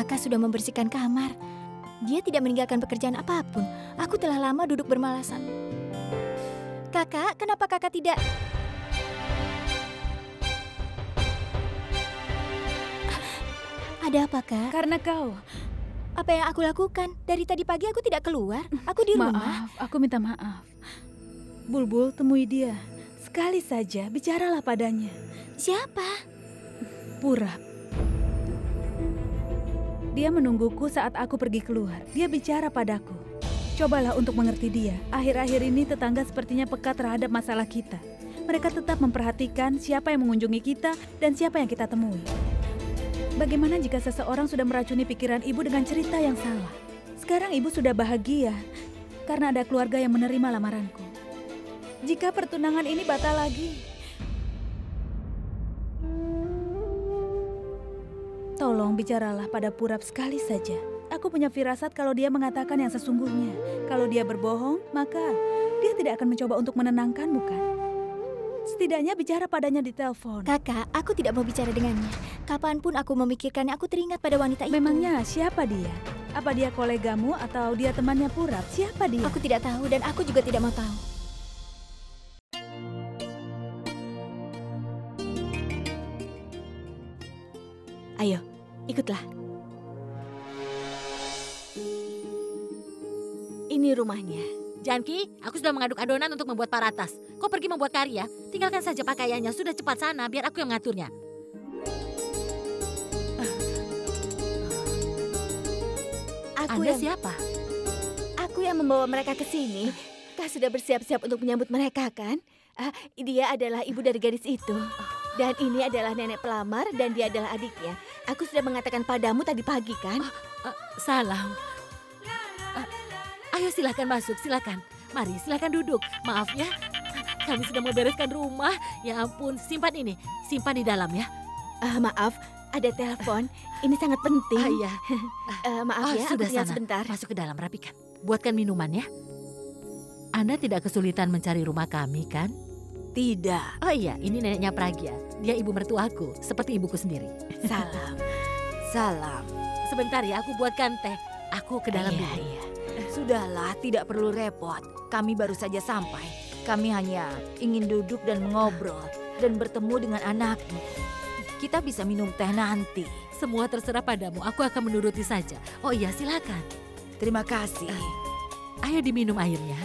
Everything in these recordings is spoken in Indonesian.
Kakak sudah membersihkan kamar. Dia tidak meninggalkan pekerjaan apapun. Aku telah lama duduk bermalasan. Kakak, kenapa kakak tidak... Ada apa, Kak? Karena kau. Apa yang aku lakukan? Dari tadi pagi aku tidak keluar. Aku di rumah. Maaf, aku minta maaf. Bulbul, temui dia. Sekali saja, bicaralah padanya. Siapa? Purap. Dia menungguku saat aku pergi keluar. Dia bicara padaku. Cobalah untuk mengerti dia. Akhir-akhir ini tetangga sepertinya peka terhadap masalah kita. Mereka tetap memperhatikan siapa yang mengunjungi kita dan siapa yang kita temui. Bagaimana jika seseorang sudah meracuni pikiran ibu dengan cerita yang salah? Sekarang ibu sudah bahagia karena ada keluarga yang menerima lamaranku. Jika pertunangan ini batal lagi, tolong bicaralah pada Purap sekali saja. Aku punya firasat kalau dia mengatakan yang sesungguhnya. Kalau dia berbohong, maka dia tidak akan mencoba untuk menenangkanmu, kan? Setidaknya bicara padanya di telepon. Kakak, aku tidak mau bicara dengannya. Kapanpun aku memikirkannya, aku teringat pada wanita itu. Memangnya siapa dia? Apa dia kolegamu atau dia temannya Purap? Siapa dia? Aku tidak tahu dan aku juga tidak mau tahu. Ayo, ikutlah. Ini rumahnya. Janki, aku sudah mengaduk adonan untuk membuat paratas. Kau pergi membuat karya, tinggalkan saja pakaiannya. Sudah cepat sana, biar aku yang mengaturnya. Anda siapa? Aku yang membawa mereka ke sini. Kau sudah bersiap-siap untuk menyambut mereka, kan? Dia adalah ibu dari gadis itu. Dan ini adalah nenek pelamar dan dia adalah adiknya. Aku sudah mengatakan padamu tadi pagi, kan? Salam. Ayo silakan masuk, silakan. Mari, silakan duduk. Maaf ya, kami sudah membereskan rumah. Ya ampun, simpan ini. Simpan di dalam ya. Maaf, ada telepon. Ini sangat penting. Iya. Maaf ya, sudah aku tinggal sana. sebentar. Masuk ke dalam, rapikan. Buatkan minuman ya. Anda tidak kesulitan mencari rumah kami, kan? Tidak. Oh iya, ini neneknya Pragya. Dia ibu mertuaku, seperti ibuku sendiri. Salam. Salam. Sebentar ya, aku buatkan teh. Aku ke dalam dulu. Iya. Sudahlah, tidak perlu repot. Kami baru saja sampai. Kami hanya ingin duduk dan mengobrol dan bertemu dengan anakmu. Kita bisa minum teh nanti. Semua terserah padamu, aku akan menuruti saja. Oh iya, silakan. Terima kasih. Ayo diminum airnya.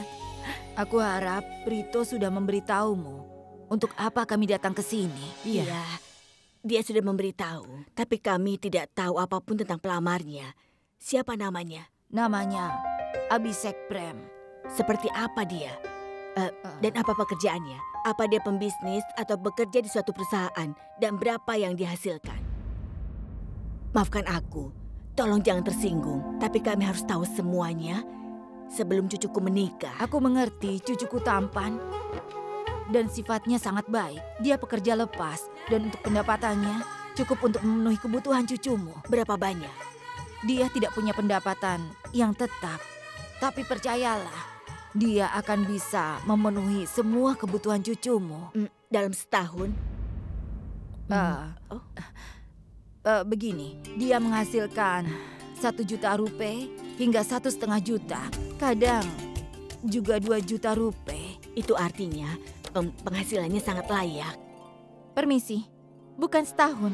Aku harap Prito sudah memberitahumu untuk apa kami datang ke sini. Iya. Dia sudah memberitahu, tapi kami tidak tahu apapun tentang pelamarnya. Siapa namanya? Namanya Abhishek Prem. Seperti apa dia? Dan apa pekerjaannya? Apa dia pembisnis atau bekerja di suatu perusahaan? Dan berapa yang dihasilkan? Maafkan aku, tolong jangan tersinggung. Tapi kami harus tahu semuanya sebelum cucuku menikah. Aku mengerti cucuku tampan dan sifatnya sangat baik. Dia pekerja lepas dan untuk pendapatannya cukup untuk memenuhi kebutuhan cucumu. Berapa banyak? Dia tidak punya pendapatan yang tetap. Tapi percayalah, dia akan bisa memenuhi semua kebutuhan cucumu. Dalam setahun? Begini, dia menghasilkan 1 juta rupiah hingga 1,5 juta. Kadang juga 2 juta rupiah. Itu artinya penghasilannya sangat layak. Permisi, bukan setahun,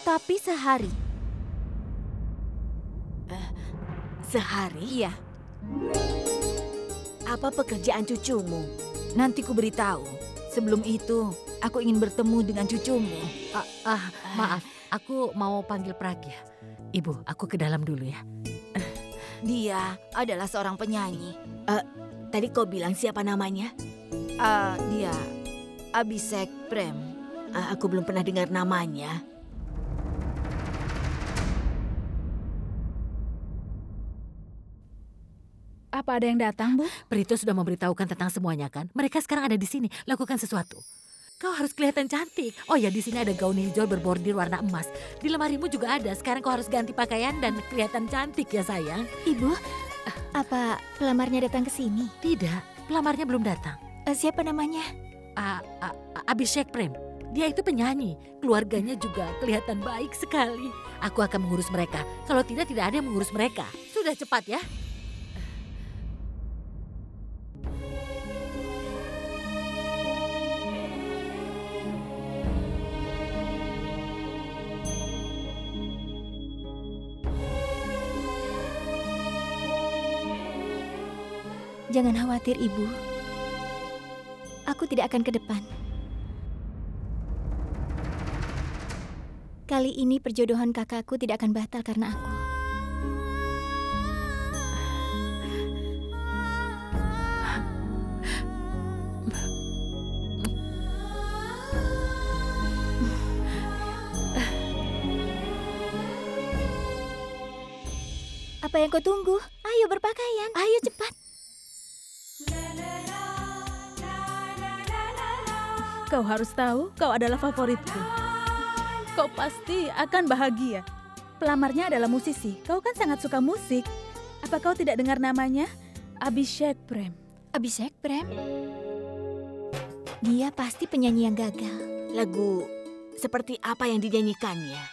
tapi sehari. Sehari? Iya. Apa pekerjaan cucumu? Nanti ku beritahu. Sebelum itu, aku ingin bertemu dengan cucumu. Maaf, aku mau panggil Pragya. Ibu, aku ke dalam dulu ya. Dia adalah seorang penyanyi. Tadi kau bilang siapa namanya? Dia Abhishek Prem. Aku belum pernah dengar namanya. Apa ada yang datang, Bu? Prito sudah memberitahukan tentang semuanya kan? Mereka sekarang ada di sini. Lakukan sesuatu. Kau harus kelihatan cantik. Oh ya, di sini ada gaun hijau berbordir warna emas. Di lemarimu juga ada. Sekarang kau harus ganti pakaian dan kelihatan cantik ya sayang. Ibu, apa pelamarnya datang ke sini? Tidak, pelamarnya belum datang. Siapa namanya? Abhishek Prem. Dia itu penyanyi. Keluarganya juga kelihatan baik sekali. Aku akan mengurus mereka. Kalau tidak ada yang mengurus mereka. Sudah cepat ya. Jangan khawatir, Ibu. Aku tidak akan ke depan. Kali ini perjodohan kakakku tidak akan batal karena aku. Apa yang kau tunggu? Ayo berpakaian. Ayo cepat. Kau harus tahu, kau adalah favoritku. Kau pasti akan bahagia. Pelamarnya adalah musisi. Kau kan sangat suka musik. Apa kau tidak dengar namanya? Abhishek Prem. Abhishek Prem? Dia pasti penyanyi yang gagal. Lagu seperti apa yang dinyanyikannya?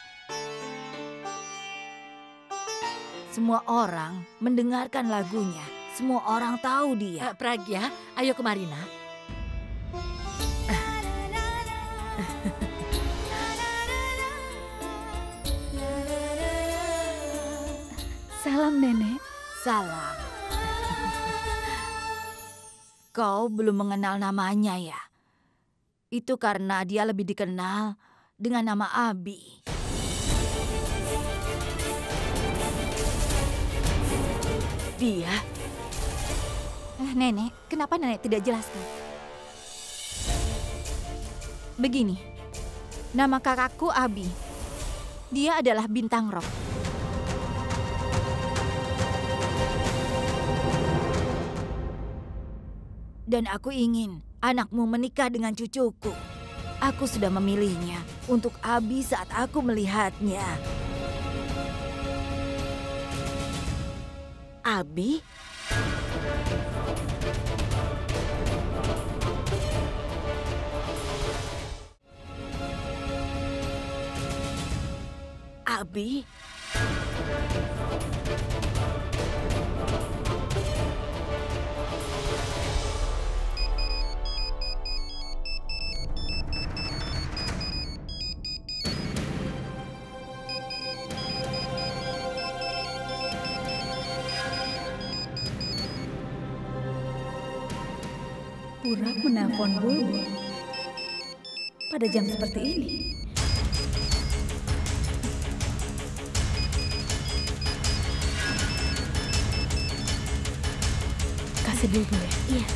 Semua orang mendengarkan lagunya. Semua orang tahu dia. Pragya, ayo kemari nak. Salam, Nenek. Salam. Kau belum mengenal namanya ya? Itu karena dia lebih dikenal dengan nama Abi. Dia? Nenek, kenapa Nenek tidak jelaskan? Begini, nama kakakku Abi. Dia adalah bintang rock. Dan aku ingin anakmu menikah dengan cucuku. Aku sudah memilihnya untuk Abi saat aku melihatnya. Abi? Abi? Purap menelpon Bulbul pada jam seperti ini. Kasih Bulbul ya? Iya.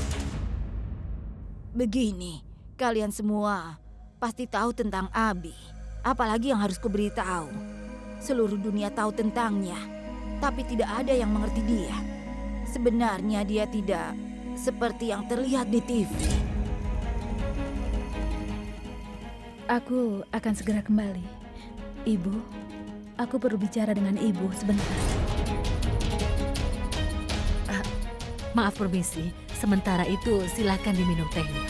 Begini, kalian semua pasti tahu tentang Abi. Apalagi yang harus kuberitahu. Seluruh dunia tahu tentangnya, tapi tidak ada yang mengerti dia. Sebenarnya dia tidak seperti yang terlihat di TV. Aku akan segera kembali. Ibu, aku perlu bicara dengan Ibu sebentar. Maaf permisi, sementara itu silakan diminum tehnya.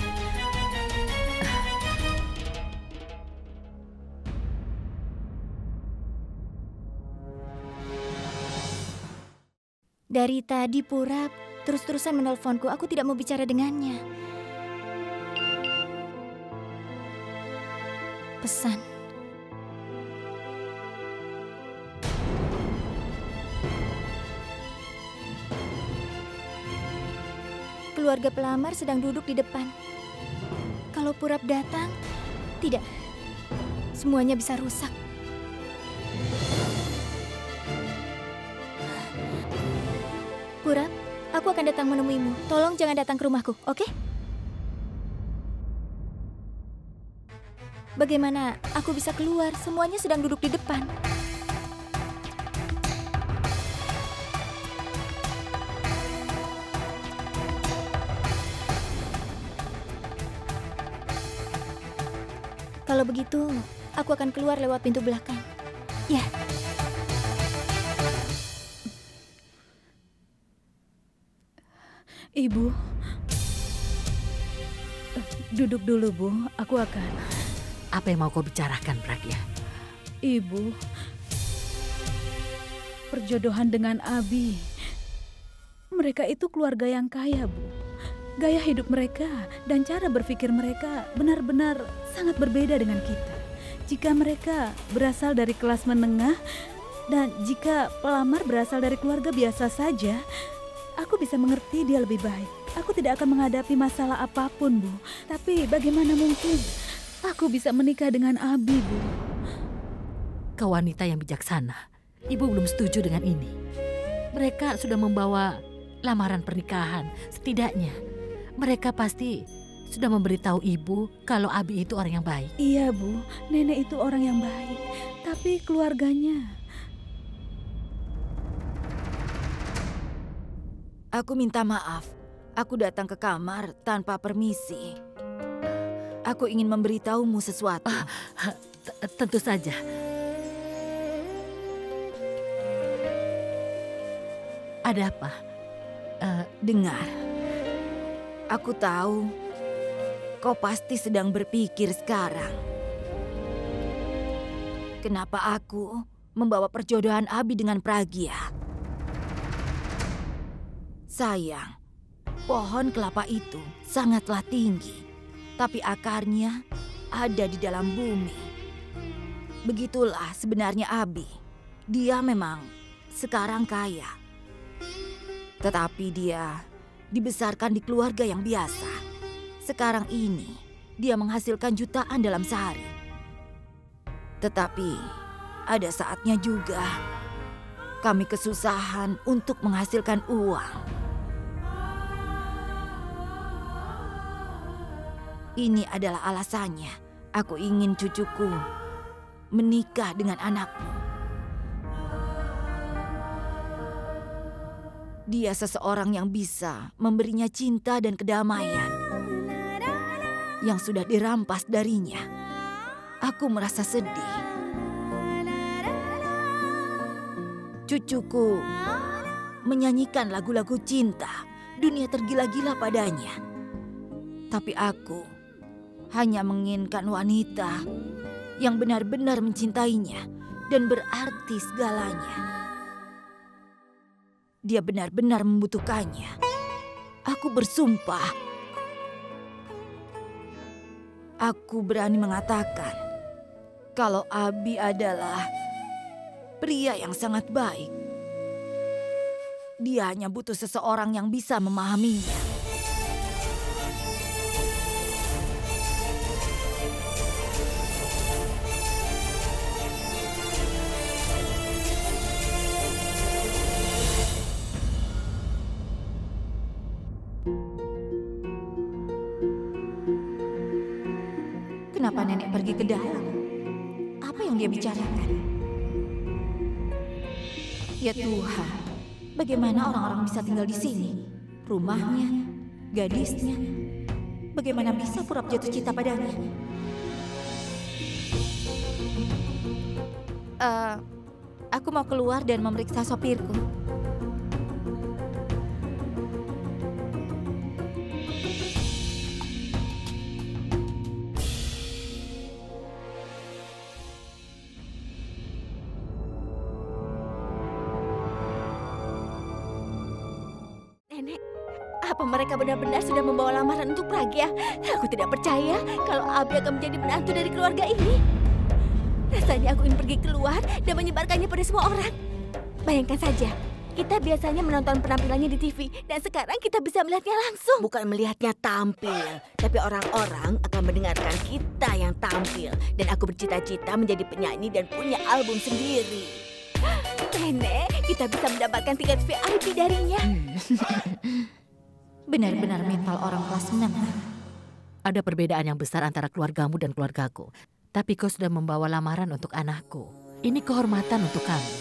Dari tadi Purap terus-terusan menelponku. Aku tidak mau bicara dengannya. Pesan. Keluarga pelamar sedang duduk di depan. Kalau Purap datang, tidak. Semuanya bisa rusak. Purap, aku akan datang menemuimu. Tolong jangan datang ke rumahku, oke? Bagaimana aku bisa keluar? Semuanya sedang duduk di depan. Kalau begitu, aku akan keluar lewat pintu belakang. Ya. Ibu, duduk dulu Bu, aku akan. Apa yang mau kau bicarakan, Pragya? Ibu, perjodohan dengan Abi. Mereka itu keluarga yang kaya, Bu. Gaya hidup mereka dan cara berpikir mereka benar-benar sangat berbeda dengan kita. Jika mereka berasal dari kelas menengah dan jika pelamar berasal dari keluarga biasa saja, aku bisa mengerti dia lebih baik. Aku tidak akan menghadapi masalah apapun, Bu. Tapi bagaimana mungkin aku bisa menikah dengan Abi, Bu? Kau wanita yang bijaksana. Ibu belum setuju dengan ini. Mereka sudah membawa lamaran pernikahan. Setidaknya mereka pasti sudah memberitahu ibu kalau Abi itu orang yang baik. Iya, Bu. Nenek itu orang yang baik. Tapi keluarganya... Aku minta maaf. Aku datang ke kamar tanpa permisi. Aku ingin memberitahumu sesuatu. Tentu saja. Ada apa? Dengar. Aku tahu kau pasti sedang berpikir sekarang. Kenapa aku membawa perjodohan Abi dengan Pragya? Sayang, pohon kelapa itu sangatlah tinggi, tapi akarnya ada di dalam bumi. Begitulah sebenarnya Abi. Dia memang sekarang kaya, tetapi dia dibesarkan di keluarga yang biasa. Sekarang ini dia menghasilkan jutaan dalam sehari. Tetapi ada saatnya juga kami kesusahan untuk menghasilkan uang. Ini adalah alasannya aku ingin cucuku menikah dengan anakmu. Dia seseorang yang bisa memberinya cinta dan kedamaian yang sudah dirampas darinya. Aku merasa sedih. Cucuku menyanyikan lagu-lagu cinta, dunia tergila-gila padanya. Tapi aku hanya menginginkan wanita yang benar-benar mencintainya dan berarti segalanya. Dia benar-benar membutuhkannya. Aku bersumpah. Aku berani mengatakan kalau Abi adalah pria yang sangat baik. Dia hanya butuh seseorang yang bisa memahaminya. Kenapa nenek pergi ke dalam? Apa yang dia bicarakan? Ya Tuhan, bagaimana orang-orang bisa tinggal di sini? Rumahnya, gadisnya, bagaimana bisa pura jatuh cinta padanya? Aku mau keluar dan memeriksa sopirku. Nenek, apa mereka benar-benar sudah membawa lamaran untuk Pragya? Aku tidak percaya kalau Abi akan menjadi menantu dari keluarga ini. Rasanya aku ingin pergi keluar dan menyebarkannya pada semua orang. Bayangkan saja, kita biasanya menonton penampilannya di TV dan sekarang kita bisa melihatnya langsung. Bukan melihatnya tampil, tapi orang-orang akan mendengarkan kita yang tampil. Dan aku bercita-cita menjadi penyanyi dan punya album sendiri. Nenek, kita bisa mendapatkan tiket VIP darinya. Benar-benar mental orang kelas menengah. Ada perbedaan yang besar antara keluargamu dan keluargaku. Tapi kau sudah membawa lamaran untuk anakku. Ini kehormatan untuk kamu.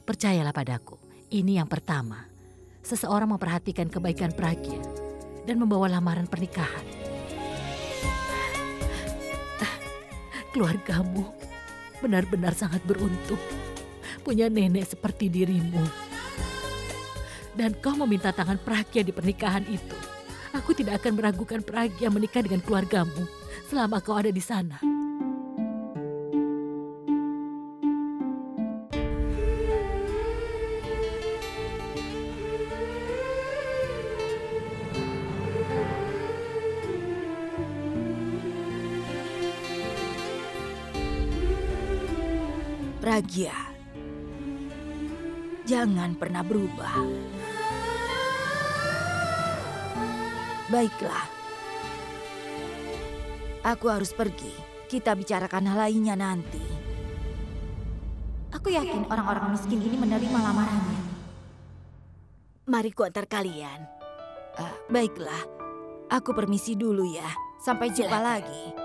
Percayalah padaku, ini yang pertama. Seseorang memperhatikan kebaikan Pragya dan membawa lamaran pernikahan. Keluargamu benar-benar sangat beruntung. Punya nenek seperti dirimu. Dan kau meminta tangan Pragya di pernikahan itu. Aku tidak akan meragukan Pragya menikah dengan keluargamu selama kau ada di sana. Pragya, jangan pernah berubah. Baiklah. Aku harus pergi. Kita bicarakan hal lainnya nanti. Aku yakin orang-orang miskin ini menerima lamarannya. Mari ku antar kalian. Baiklah. Aku permisi dulu ya. Sampai jumpa lagi.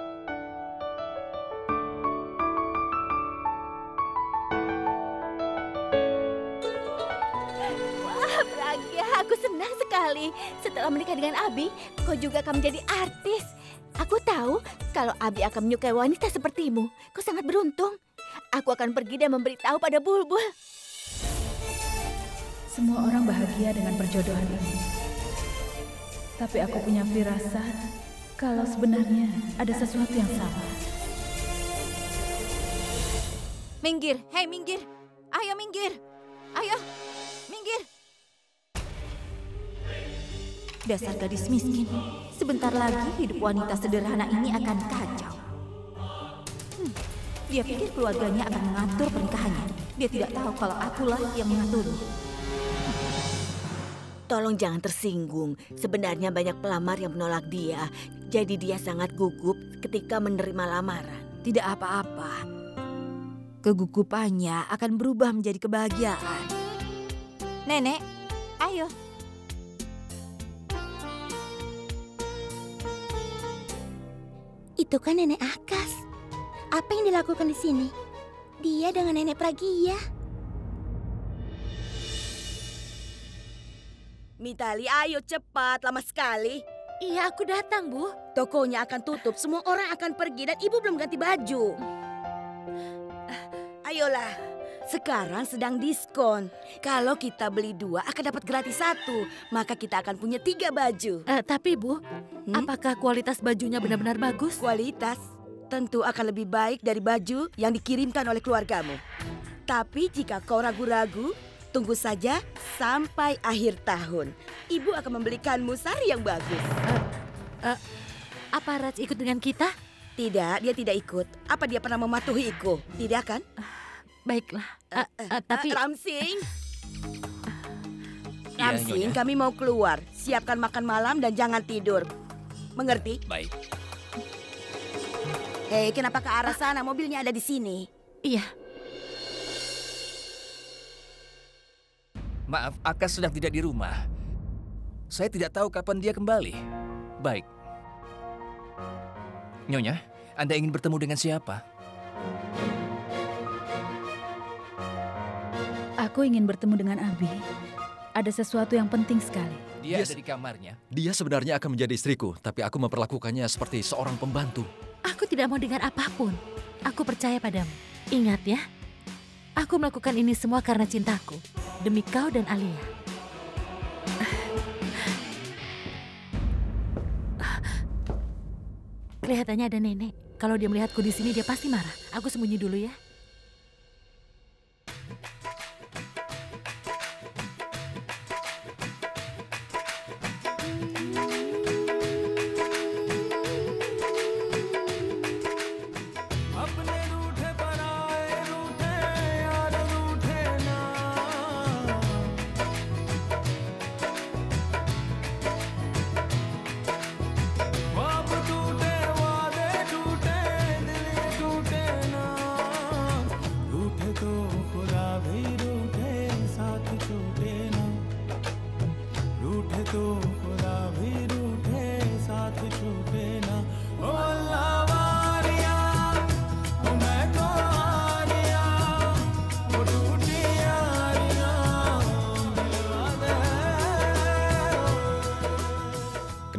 Pragya, aku senang sekali. Setelah menikah dengan Abi, kau juga akan menjadi artis. Aku tahu kalau Abi akan menyukai wanita sepertimu. Kau sangat beruntung. Aku akan pergi dan memberitahu pada Bulbul. Semua orang bahagia dengan perjodohan ini. Tapi aku punya firasat kalau sebenarnya ada sesuatu yang salah. Minggir, hei minggir. Ayo minggir. Ayo, minggir. Dasar gadis miskin. Sebentar lagi hidup wanita sederhana ini akan kacau. Dia pikir keluarganya akan mengatur pernikahannya. Dia tidak tahu kalau akulah yang mengaturnya. Tolong jangan tersinggung. Sebenarnya banyak pelamar yang menolak dia. Jadi dia sangat gugup ketika menerima lamaran. Tidak apa-apa. Kegugupannya akan berubah menjadi kebahagiaan. Nenek, ayo. Itu kan Nenek Akas. Apa yang dilakukan di sini? Dia dengan Nenek Pragya. Mitali, ayo cepat, lama sekali. Iya, aku datang, Bu. Tokonya akan tutup, semua orang akan pergi dan ibu belum ganti baju. Ayolah, sekarang sedang diskon. Kalau kita beli 2 akan dapat gratis 1, maka kita akan punya 3 baju. Tapi Bu, apakah kualitas bajunya benar-benar bagus? Kualitas tentu akan lebih baik dari baju yang dikirimkan oleh keluargamu. Tapi jika kau ragu-ragu, tunggu saja sampai akhir tahun. Ibu akan membelikanmu sari yang bagus. Apa Raj ikut dengan kita? Tidak, dia tidak ikut. Apa dia pernah mematuhiku? Tidak kan? Baiklah, tapi... Ramsing. Iya, Ramsing, Nyonya. kami mau keluar. Siapkan makan malam dan jangan tidur. Mengerti? Baik. Hei, kenapa ke arah sana? Mobilnya ada di sini. Iya, Maaf, Akas sedang tidak di rumah. Saya tidak tahu kapan dia kembali. Baik. Nyonya, Anda ingin bertemu dengan siapa? Aku ingin bertemu dengan Abi. Ada sesuatu yang penting sekali. Dia Yes. ada di kamarnya. Dia sebenarnya akan menjadi istriku, tapi aku memperlakukannya seperti seorang pembantu. aku tidak mau dengar apapun. Aku percaya padamu. Ingat ya, aku melakukan ini semua karena cintaku. Demi kau dan Alia. Kelihatannya ada nenek. Kalau dia melihatku di sini, dia pasti marah. Aku sembunyi dulu ya.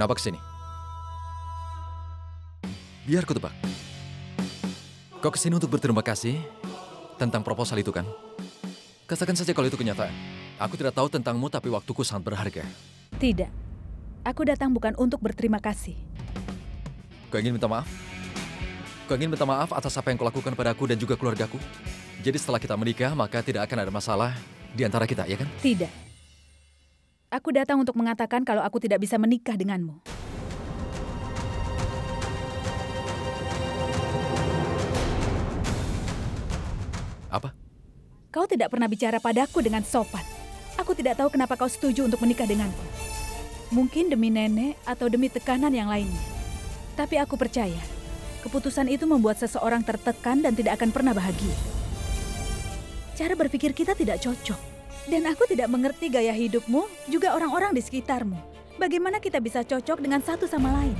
Kenapa kesini? Biar ku tebak. Kau kesini untuk berterima kasih tentang proposal itu kan? Katakan saja kalau itu kenyataan. Aku tidak tahu tentangmu tapi waktuku sangat berharga. Tidak. Aku datang bukan untuk berterima kasih. Kau ingin minta maaf? Kau ingin minta maaf atas apa yang kau lakukan padaku dan juga keluargaku? Jadi setelah kita menikah maka tidak akan ada masalah di antara kita, ya kan? Tidak. Aku datang untuk mengatakan kalau aku tidak bisa menikah denganmu. Apa? Kau tidak pernah bicara padaku dengan sopan. Aku tidak tahu kenapa kau setuju untuk menikah denganku. Mungkin demi nenek atau demi tekanan yang lainnya. Tapi aku percaya, keputusan itu membuat seseorang tertekan dan tidak akan pernah bahagia. Cara berpikir kita tidak cocok. Dan aku tidak mengerti gaya hidupmu, juga orang-orang di sekitarmu. Bagaimana kita bisa cocok dengan satu sama lain?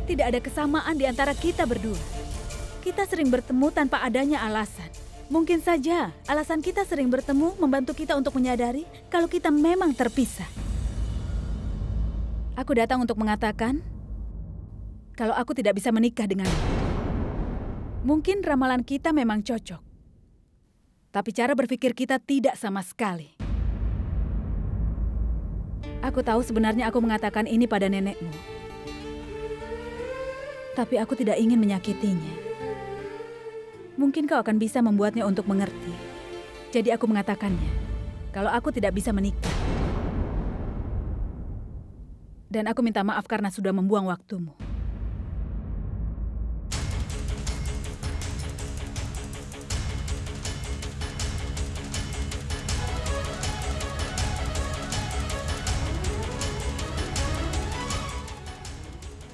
Tidak ada kesamaan di antara kita berdua. Kita sering bertemu tanpa adanya alasan. Mungkin saja alasan kita sering bertemu membantu kita untuk menyadari kalau kita memang terpisah. Aku datang untuk mengatakan kalau aku tidak bisa menikah denganmu. Mungkin ramalan kita memang cocok. Tapi cara berpikir kita tidak sama sekali. Aku tahu sebenarnya aku mengatakan ini pada nenekmu. Tapi aku tidak ingin menyakitinya. Mungkin kau akan bisa membuatnya untuk mengerti. Jadi aku mengatakannya, kalau aku tidak bisa menikah. Dan aku minta maaf karena sudah membuang waktumu.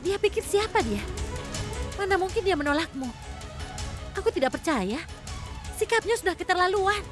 Dia pikir siapa dia? Mana mungkin dia menolakmu? Aku tidak percaya. Sikapnya sudah keterlaluan.